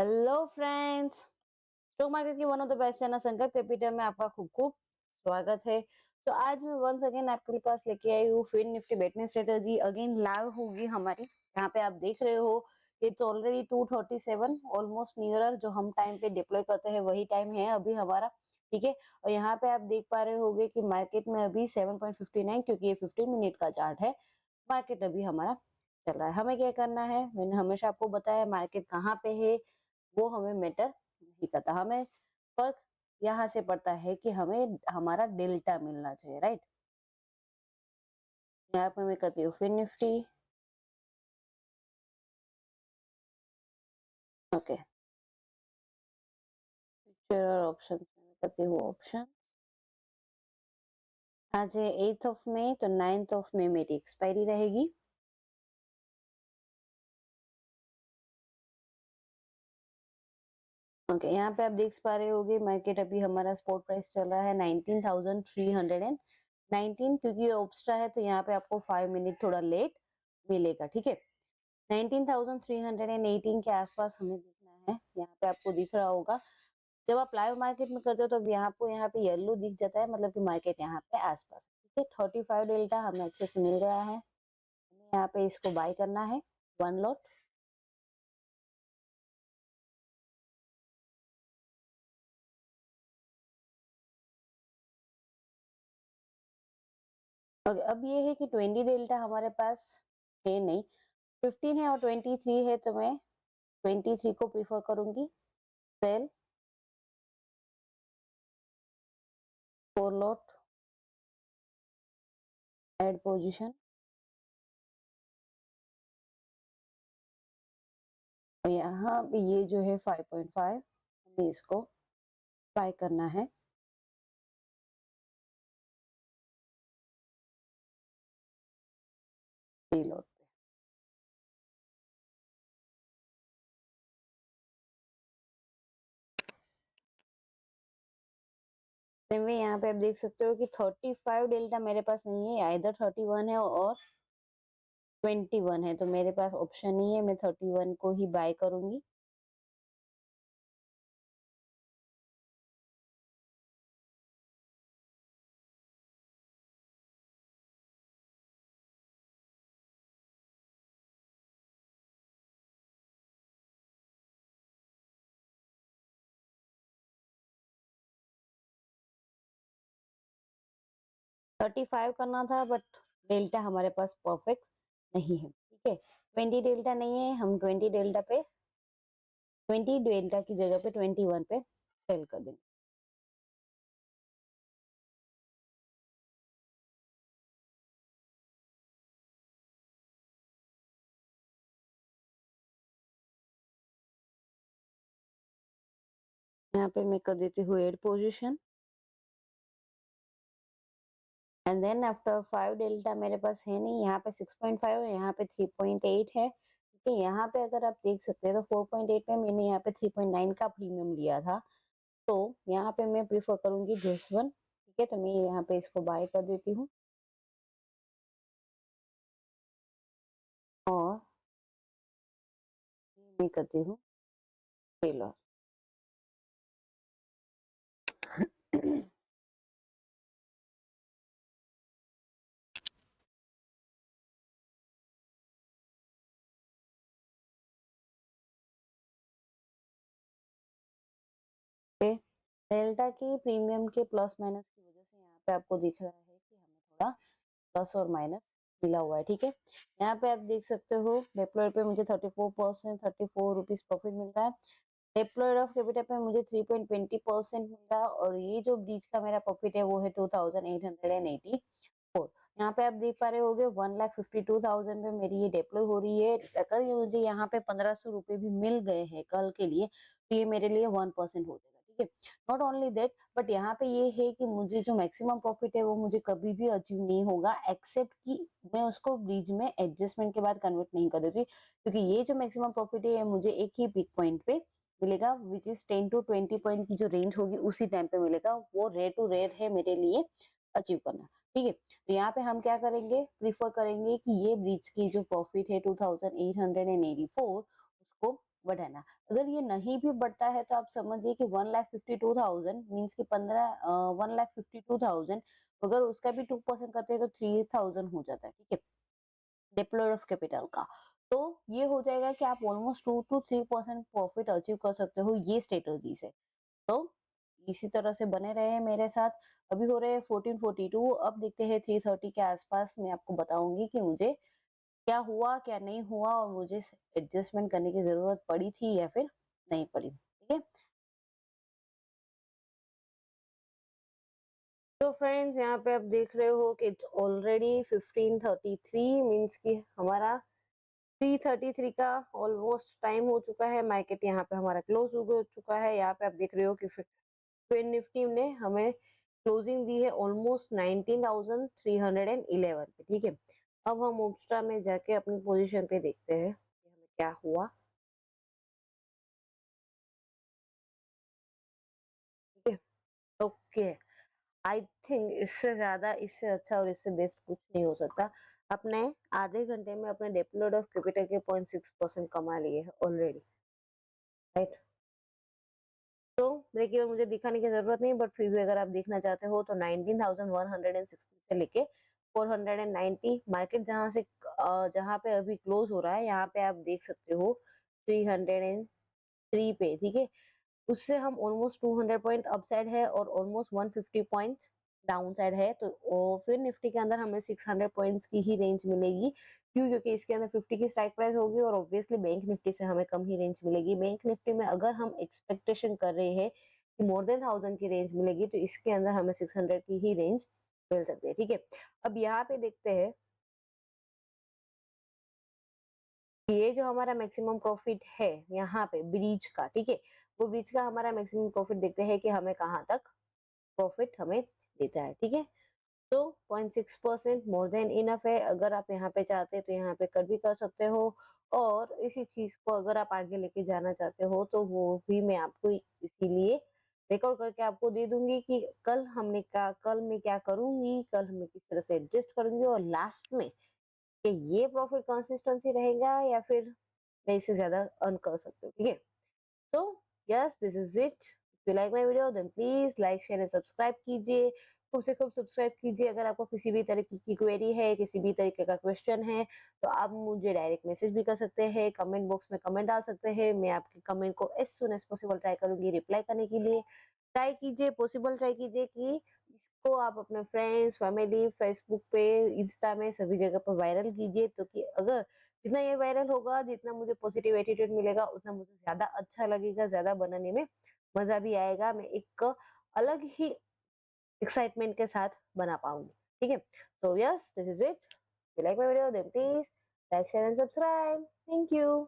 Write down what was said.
Hello friends, stock market की one of the best channel संकल्प capital में आपका खूब खूब स्वागत है। तो आज मैं वंस अगेन आपके पास लेके आई हूँ फिर Nifty batting strategy again live होगी हमारी। यहाँ पे आप देख रहे हो इट्स ऑलरेडी 2:37 ऑलमोस्ट नियरर जो हम टाइम पे डिप्लॉय करते हैं वही टाइम है अभी हमारा। ठीक है, और यहाँ पे आप देख पा रहे होगे कि मार्केट में अभी 7.59 क्योंकि ये 15 मिनट का चार्ट है। मार्केट अभी हमारा चल रहा है। हमें क्या करना है, मैंने हमेशा आपको बताया मार्केट कहाँ पे है वो हमें मैटर नहीं करता। हमें फर्क यहाँ से पड़ता है कि हमें हमारा डेल्टा मिलना चाहिए, राइट। यहाँ पे मैं करती हूँ फिर निफ्टी। ओके, फ्यूचर और ऑप्शन में करती हूँ ऑप्शन। आज है 8 ऑफ मई, तो 9 ऑफ मई मेरी एक्सपायरी रहेगी। ओके, यहाँ पे आप देख पा रहे होगे मार्केट अभी हमारा स्पॉट प्राइस चल रहा है 19,319 क्योंकि ऑब्स्ट्रा है तो यहाँ पे आपको 5 मिनट थोड़ा लेट मिलेगा। ठीक है, 19,318 के आसपास हमें दिखना है। यहाँ पे आपको दिख रहा होगा जब आप लाइव मार्केट में करते हो तो यहाँ पे येलो दिख जाता है, मतलब कि मार्केट यहाँ पे आसपास। ठीक है, 35 डेल्टा हमें अच्छे से मिल गया है। हमें यहाँ पे इसको बाय करना है 1 लॉट। ओके, अब ये है कि 20 डेल्टा हमारे पास है नहीं, 15 है और 23 है, तो मैं 23 को प्रीफर करूंगी सेल 4 लॉट एड पोजीशन। और यहाँ पे ये जो है 5.5 हमें इसको बाय करना है लॉट पे। सेम वे यहाँ पे आप देख सकते हो कि 35 डेल्टा मेरे पास नहीं है, इधर 31 है और 21 है, तो मेरे पास ऑप्शन नहीं है, मैं 31 को ही बाय करूंगी। थर्टी फाइव करना था बट डेल्टा हमारे पास परफेक्ट नहीं है। ठीक है, 20 डेल्टा नहीं है, हम 20 डेल्टा पे 20 डेल्टा की जगह पे 21 पे सेल कर देंगे। यहाँ पे मैं कर देती हूँ add position and then after 5 delta मेरे पास है नहीं, यहाँ पे 6.5 है, यहाँ पे 3.8 है। ठीक है, यहाँ पे अगर आप देख सकते हैं तो 4.8 में मैंने यहाँ पे 3.9 का प्रीमियम लिया था, तो यहाँ पे मैं प्रीफर करूंगी दिस वन। ठीक है, तो मैं यहाँ पे इसको बाय कर देती हूँ और मैं करती हूँ ट्रेलर। डेल्टा की प्रीमियम के प्लस माइनस की वजह से यहाँ पे आपको दिख रहा है कि हमें थोड़ा प्लस और माइनस मिला हुआ है। ठीक है, यहाँ पे आप देख सकते हो डिप्लॉय पे मुझे 34% 34 रुपीज प्रॉफिट मिल रहा है। डिप्लॉयड ऑफ कैपिटल पे मुझे 3.20% मिल रहा है और ये जो ब्रीच का मेरा प्रॉफिट है वो है 2,884। यहाँ पे आप देख पा रहे होगे 1,52,000 पे मेरी ये डिप्लॉय हो रही है। अगर ये मुझे यहाँ पे 1,500 रुपए भी मिल गए हैं कल के लिए तो ये मेरे लिए 1% हो जाएगा। ठीक है, नॉट ओनली दैट बट यहाँ पे ये है कि मुझे जो मैक्सिमम प्रॉफिट है वो मुझे कभी भी अचीव नहीं होगा एक्सेप्ट कि मैं उसको ब्रिज में एडजस्टमेंट के बाद कन्वर्ट नहीं कर देती, क्योंकि ये जो मैक्सिमम प्रॉफिट है मुझे एक ही पिक पॉइंट पे मिलेगा विच इज 10 to 20 पॉइंट की जो रेंज होगी उसी टाइम पे मिलेगा। वो रेयर टू रेयर है मेरे लिए अचीव करना। ठीक है, तो यहाँ पे हम क्या करेंगे, प्रीफर करेंगे कि ये ब्रिज की जो प्रॉफिट है 2,884 उसको बढ़ाना। अगर ये नहीं भी बढ़ता है तो आप समझिए कि 1,52,000 मीन्स कि 1,52,000 अगर उसका भी 2% करते हैं तो 3,000 हो जाता है, ठीक है, डिप्लॉयड ऑफ कैपिटल का। तो ये हो जाएगा कि आप ऑलमोस्ट 2 to 3% प्रॉफिट अचीव कर सकते हो ये स्ट्रेटजी से। तो इसी तरह से बने रहे मेरे साथ। अभी हो रहे हैं 1442, अब देखते हैं 330 के आसपास मैं आपको बताऊंगी कि मुझे क्या हुआ क्या नहीं हुआ और मुझे एडजस्टमेंट करने की जरूरत पड़ी थी या फिर नहीं पड़ी, ठीक है। तो फ्रेंड्स यहाँ पे आप देख रहे हो कि इट्स ऑलरेडी 1533 मीन्स कि हमारा 333 का ऑलमोस्ट टाइम हो चुका है। मार्केट यहाँ पे हमारा क्लोज हो चुका है। यहाँ पे आप देख रहे हो कि फिर निफ्टी ने हमें क्लोजिंग दी है ऑलमोस्ट 19,311 पे, ठीक है। अब हम ओप्स्ट्रा में जाके अपनी पोजीशन पे देखते हैं कि हमें क्या हुआ, ठीक है। ओके, आई थिंक इससे ज्यादा, इससे अच्छा और इससे बेस्ट कुछ नहीं हो सकता। अपने आधे घंटे में अपने डिप्लॉयड ऑफ कैपिटल के 0.6% कमा लिए हैं ऑलरेडी, राइट। तो ब्रेक इवन मुझे दिखाने की जरूरत नहीं, बट फिर भी अगर आप देखना चाहते हो तो 19,160 से लेके 490 मार्केट जहां पे अभी क्लोज हो रहा है, यहाँ पे आप देख सकते हो 303 पे, ठीक है। उससे हम ऑलमोस्ट 200 पॉइंट अपसाइड है और ऑलमोस्ट 150 पॉइंट डाउन साइड है। तो फिर निफ्टी के अंदर हमें 600 पॉइंट्स की ही रेंज मिलेगी। क्यों? क्योंकि इसके अंदर 50 की स्ट्राइक प्राइस होगी और ऑब्वियसली बैंक निफ्टी से हमें कम ही रेंज मिलेगी। बैंक निफ्टी में अगर हम एक्सपेक्टेशन कर रहे हैं कि मोर देन 1000 की रेंज मिलेगी, तो इसके अंदर हमें 600 की ही रेंज मिल सकती है, ठीक है। अब यहाँ पे देखते हैं कि ये जो हमारा मैक्सिमम प्रॉफिट है यहाँ पे ब्रीच का, ठीक है, वो ब्रीच का हमारा मैक्सिमम प्रॉफिट देखते हैं कि हमें कहाँ तक प्रॉफिट हमें देता है, ठीक है। तो 0.6% मोर देन इनफ है। अगर आप यहाँ पे चाहते हैं तो यहाँ पे कर भी कर सकते हो, और इसी चीज को अगर आप आगे लेके जाना चाहते हो तो वो भी मैं आपको इसीलिए रिकॉर्ड करके आपको दे दूंगी कि कल मैं क्या करूंगी, कल मैं किस तरह से एडजस्ट करूंगी, और लास्ट में कि ये प्रॉफिट कंसिस्टेंसी रहेगा या फिर मैं इससे ज्यादा अर्न कर सकती हूँ, ठीक है। तो yes, this is it. If you like my video then please like share and subscribe कीजिए। खूब से खूब सब्सक्राइब कीजिए। अगर आपको किसी भी तरीके की क्वेरी है, किसी भी तरीके का क्वेश्चन है, तो आप मुझे डायरेक्ट मैसेज भी कर सकते हैं, कमेंट बॉक्स में कमेंट डाल सकते हैं। मैं आपके कमेंट को as soon as possible try करूंगी रिप्लाई करने के लिए। ट्राई कीजिए, पॉसिबल ट्राई कीजिए कि इसको आप अपने फ्रेंड्स, फैमिली, फेसबुक पे, इंस्टा में सभी जगह पर वायरल कीजिए। तो कि अगर जितना ये वायरल होगा, जितना मुझे पॉजिटिव एटीट्यूड मिलेगा, उतना मुझे ज्यादा अच्छा लगेगा, ज्यादा बनाने में मजा भी आएगा। मैं एक अलग ही एक्साइटमेंट के साथ बना पाऊंगी, ठीक है। So yes, this is it. You like my video then please like share and subscribe. Thank you.